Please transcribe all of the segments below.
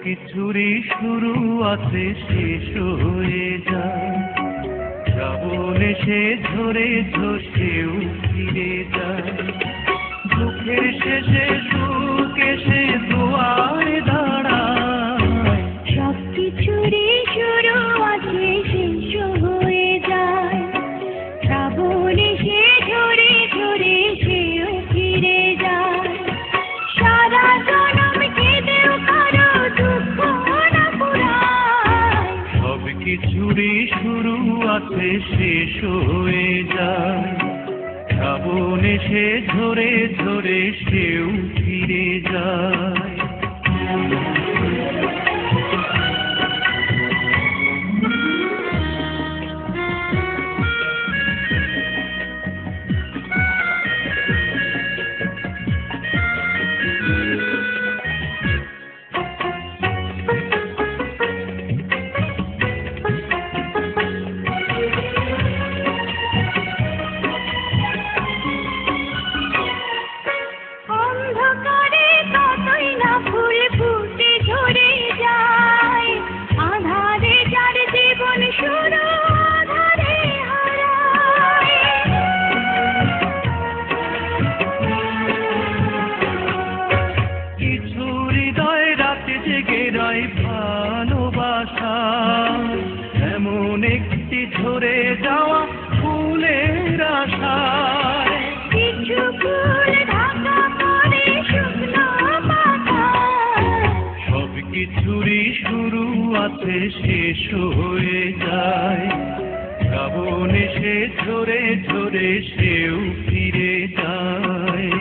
কিছুরই শুরু আছে শেষ হয়ে যায়, শ্রাবণ এসে ঝরে ঝসেও ফিরে যায়। দুঃখের শেষে সুখ এসে দুয়ারে দাঁড়ায়, সব কিছুরই শুরু আছে শেষ হয়ে যায়, শ্রাবণ এসে ঝরে ঝরে সেও ফিরে যায়। সারা জনম কেঁদেও কারো দুঃখ না পুরায়, সব কিছুরই শুরু আছে শেষ হয়ে যায়, শ্রাবণ এসে ঝরে ঝরে সেও ফিরে যায়। অন্ধকারে কতই না ফুল ফুটে ঝরে যায়, আঁধারে যার জীবন শুরু আঁধারে হারায়। কিছু হৃদয় রাতে জেগে রয় ভালোবাসা, এমন একটি ঝরে যাওয়া ফুলের আশায়। কিছু ফুল ঢাকা পড়ে শুকনো পাতায়, সব কিছুরই শুরু আছে শেষ হয়ে যায়, শ্রাবণ এসে ঝরে ঝরে সেও ফিরে যায়।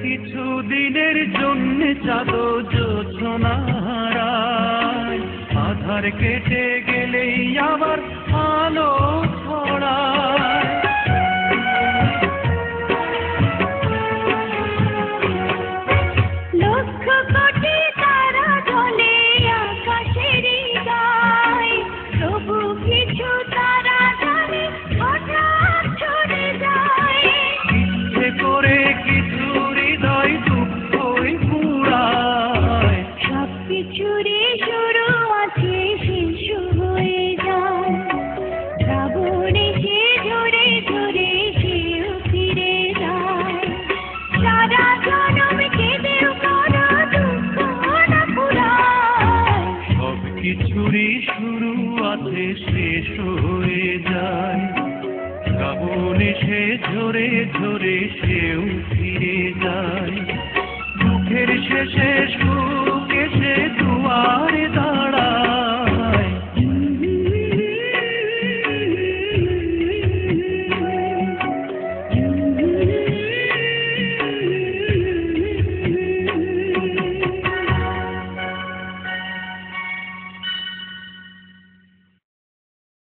কিছু দিনের জন্য চাঁদ জোছনা হারায়, আধার কেটে গেলেই আবার আলো ছড়ায়। লক্ষ কোটি তারা জ্বলে আকাশেরই গায়, তবু কিছু তারা জানে হঠাৎ ছড়ে যায়। ইচ্ছে করে কিছু হৃদয় দুঃখই পুরায়, সব কিছুরই শুরু আছে শেষ হয়ে যায়, শ্রাবণ এসে ঝরে ঝরে সেও ফিরে যায়। সারা জনম কেঁদেও কারো দুঃখ না পুরায়, সব কিছুরই শুরু আছে শেষ হয়ে যায়, শ্রাবণ এসে ঝরে ঝরে সেও ফিরে যায়। দুঃখের শেষে সুখ